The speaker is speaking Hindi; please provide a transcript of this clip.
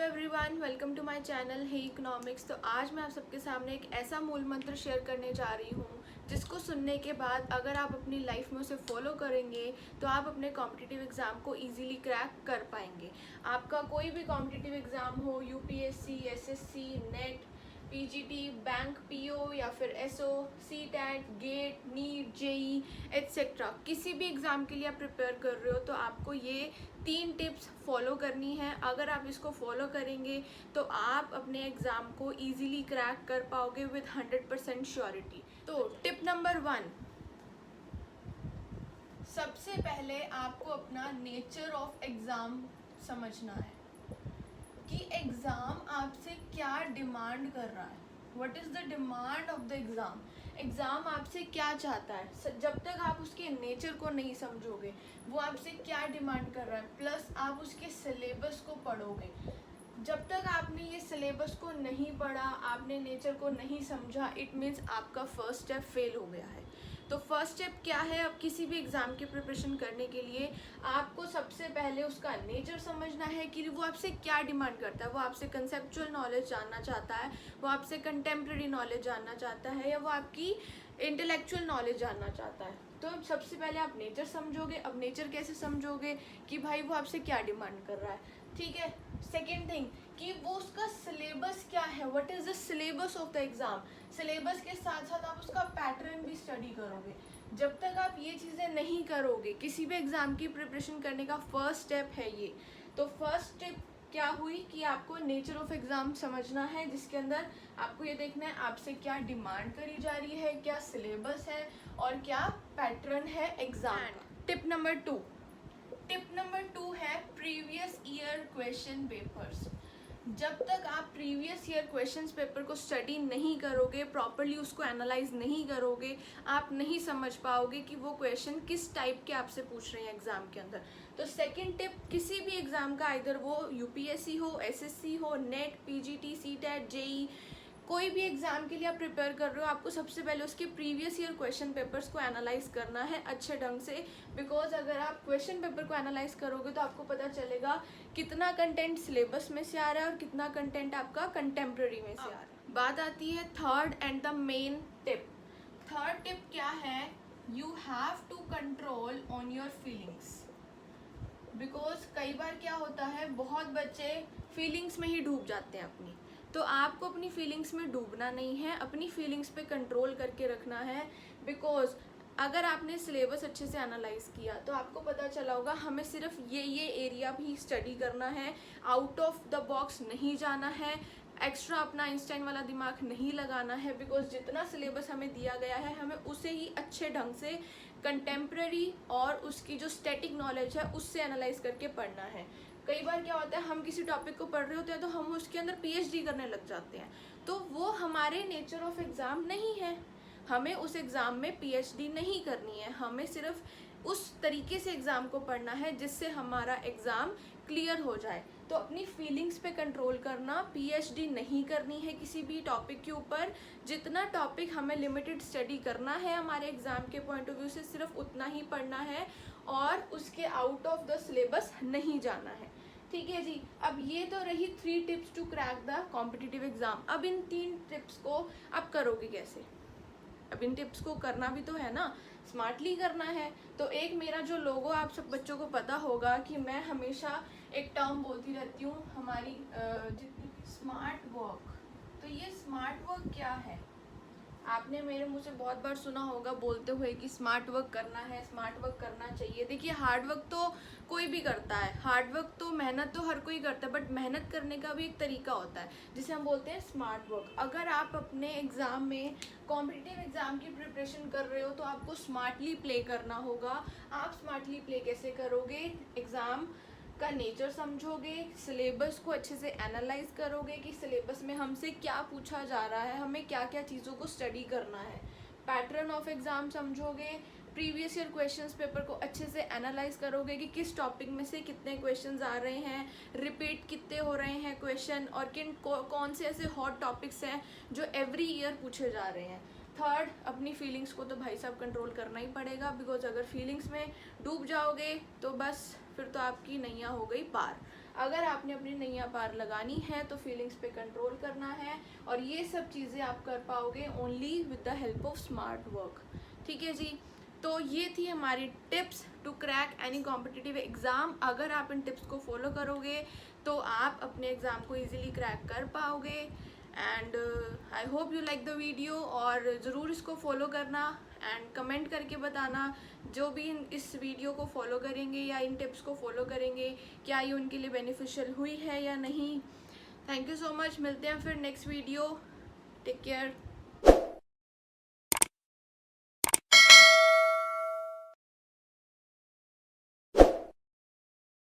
Everyone, welcome to my channel hey economics. तो आज मैं आप सबके सामने एक ऐसा मूल मंत्र शेयर करने जा रही हूँ जिसको सुनने के बाद अगर आप अपनी लाइफ में उसे फॉलो करेंगे तो आप अपने कॉम्पिटिटिव एग्ज़ाम को इजीली क्रैक कर पाएंगे। आपका कोई भी कॉम्पिटिटिव एग्ज़ाम हो, UPSC, SSC, NET, PGT, bank PO या फिर SO, CTET, GATE, NEET, JE etcetera, किसी भी एग्ज़ाम के लिए आप प्रिपेयर कर रहे हो तो आपको ये 3 टिप्स फॉलो करनी है। अगर आप इसको फॉलो करेंगे तो आप अपने एग्ज़ाम को इजीली क्रैक कर पाओगे विद 100% श्योरिटी। तो टिप नंबर 1, सबसे पहले आपको अपना नेचर ऑफ एग्ज़ाम समझना है कि एग्ज़ाम आपसे क्या डिमांड कर रहा है। What is the demand of the exam. Exam आपसे क्या चाहता है। जब तक आप उसके नेचर को नहीं समझोगे, वो आपसे क्या डिमांड कर रहा है, प्लस आप उसके सिलेबस को पढ़ोगे। जब तक आपने ये सिलेबस को नहीं पढ़ा, आपने नेचर को नहीं समझा, इट मीन्स आपका फर्स्ट स्टेप फेल हो गया है। तो फर्स्ट स्टेप क्या है? अब किसी भी एग्ज़ाम की प्रिपरेशन करने के लिए आपको सबसे पहले उसका नेचर समझना है कि वो आपसे क्या डिमांड करता है। वो आपसे कंसेप्चुअल नॉलेज जानना चाहता है, वो आपसे कंटेम्प्रेरी नॉलेज जानना चाहता है, या वो आपकी इंटेलेक्चुअल नॉलेज जानना चाहता है। तो सबसे पहले आप नेचर समझोगे। अब नेचर कैसे समझोगे कि भाई वो आपसे क्या डिमांड कर रहा है, ठीक है। सेकेंड थिंग कि वो उसका सिलेबस क्या है, what is the syllabus of the exam. Syllabus के साथ साथ आप उसका पैटर्न भी स्टडी करोगे। जब तक आप ये चीज़ें नहीं करोगे, किसी भी एग्ज़ाम की प्रिपरेशन करने का फर्स्ट स्टेप है ये। तो फर्स्ट स्टेप क्या हुई कि आपको नेचर ऑफ एग्ज़ाम समझना है, जिसके अंदर आपको ये देखना है आपसे क्या डिमांड करी जा रही है, क्या सिलेबस है और क्या पैटर्न है एग्ज़ाम। टिप नंबर 2 है प्रीवियस ईयर क्वेश्चन पेपर्स। जब तक आप प्रीवियस ईयर क्वेश्चंस पेपर को स्टडी नहीं करोगे, प्रॉपरली उसको एनालाइज नहीं करोगे, आप नहीं समझ पाओगे कि वो क्वेश्चन किस टाइप के आपसे पूछ रहे हैं एग्ज़ाम के अंदर। तो सेकंड टिप, किसी भी एग्ज़ाम का, इधर वो यूपीएससी हो, एसएससी हो, नेट, पीजीटी, सीटेट, जेई, कोई भी एग्ज़ाम के लिए आप प्रिपेयर कर रहे हो, आपको सबसे पहले उसके प्रीवियस ईयर क्वेश्चन पेपर्स को एनालाइज करना है अच्छे ढंग से। बिकॉज अगर आप क्वेश्चन पेपर को एनालाइज करोगे तो आपको पता चलेगा कितना कंटेंट सिलेबस में से आ रहा है और कितना कंटेंट आपका कंटेम्प्रेरी में से आ रहा है। बात आती है third and the main tip. Third tip क्या है? You have to control on your feelings. Because कई बार क्या होता है, बहुत बच्चे फीलिंग्स में ही डूब जाते हैं अपनी। तो आपको अपनी फीलिंग्स में डूबना नहीं है, अपनी फीलिंग्स पे कंट्रोल करके रखना है। बिकॉज अगर आपने सिलेबस अच्छे से एनालाइज किया तो आपको पता चला होगा हमें सिर्फ ये एरिया भी स्टडी करना है, आउट ऑफ द बॉक्स नहीं जाना है, एक्स्ट्रा अपना आइंस्टाइन वाला दिमाग नहीं लगाना है। बिकॉज जितना सिलेबस हमें दिया गया है, हमें उसे ही अच्छे ढंग से कंटेम्प्रेरी और उसकी जो स्टैटिक नॉलेज है उससे एनालाइज करके पढ़ना है। कई बार क्या होता है, हम किसी टॉपिक को पढ़ रहे होते हैं तो हम उसके अंदर पीएचडी करने लग जाते हैं, तो वो हमारे नेचर ऑफ एग्ज़ाम नहीं है। हमें उस एग्ज़ाम में पीएचडी नहीं करनी है, हमें सिर्फ उस तरीके से एग्ज़ाम को पढ़ना है जिससे हमारा एग्ज़ाम क्लियर हो जाए। तो अपनी फीलिंग्स पे कंट्रोल करना, पीएचडी नहीं करनी है किसी भी टॉपिक के ऊपर। जितना टॉपिक हमें लिमिटेड स्टडी करना है हमारे एग्ज़ाम के पॉइंट ऑफ व्यू से, सिर्फ उतना ही पढ़ना है और उसके आउट ऑफ द सिलेबस नहीं जाना है, ठीक है जी। अब ये तो रही 3 tips to crack the competitive exam. अब इन 3 टिप्स को आप करोगे कैसे? अब इन टिप्स को करना भी तो है ना, स्मार्टली करना है। तो एक मेरा जो लोगो, आप सब बच्चों को पता होगा कि मैं हमेशा एक टर्म बोलती रहती हूँ हमारी जितनी, स्मार्ट वर्क। तो ये स्मार्ट वर्क क्या है? आपने मेरे मुँह से बहुत बार सुना होगा बोलते हुए कि स्मार्ट वर्क करना है, स्मार्ट वर्क करना चाहिए। देखिए, हार्ड वर्क तो कोई भी करता है, हार्ड वर्क तो, मेहनत तो हर कोई करता है, बट मेहनत करने का भी एक तरीका होता है जिसे हम बोलते हैं स्मार्ट वर्क। अगर आप अपने एग्ज़ाम में, कॉम्पिटिटिव एग्ज़ाम की प्रिपरेशन कर रहे हो तो आपको स्मार्टली प्ले करना होगा। आप स्मार्टली प्ले कैसे करोगे? एग्ज़ाम का नेचर समझोगे, सिलेबस को अच्छे से एनालाइज करोगे कि सिलेबस में हमसे क्या पूछा जा रहा है, हमें क्या क्या चीज़ों को स्टडी करना है, पैटर्न ऑफ एग्ज़ाम समझोगे, प्रीवियस ईयर क्वेश्चंस पेपर को अच्छे से एनालाइज करोगे कि किस टॉपिक में से कितने क्वेश्चंस आ रहे हैं, रिपीट कितने हो रहे हैं क्वेश्चन, और कौन से ऐसे हॉट टॉपिक्स हैं जो एवरी ईयर पूछे जा रहे हैं। थर्ड, अपनी फीलिंग्स को तो भाई साहब कंट्रोल करना ही पड़ेगा। बिकॉज अगर फीलिंग्स में डूब जाओगे तो बस फिर तो आपकी नैया हो गई पार। अगर आपने अपनी नैया पार लगानी है तो फीलिंग्स पे कंट्रोल करना है, और ये सब चीज़ें आप कर पाओगे only with the help of smart work. ठीक है जी, तो ये थी हमारी tips to crack any competitive exam. अगर आप इन टिप्स को फॉलो करोगे तो आप अपने एग्ज़ाम को ईजिली क्रैक कर पाओगे। And I hope you like the video, और ज़रूर इसको फॉलो करना एंड कमेंट करके बताना जो भी इस वीडियो को फॉलो करेंगे या इन टिप्स को फॉलो करेंगे क्या ये उनके लिए बेनिफिशियल हुई है या नहीं। थैंक यू सो मच, मिलते हैं फिर नेक्स्ट वीडियो। Take care.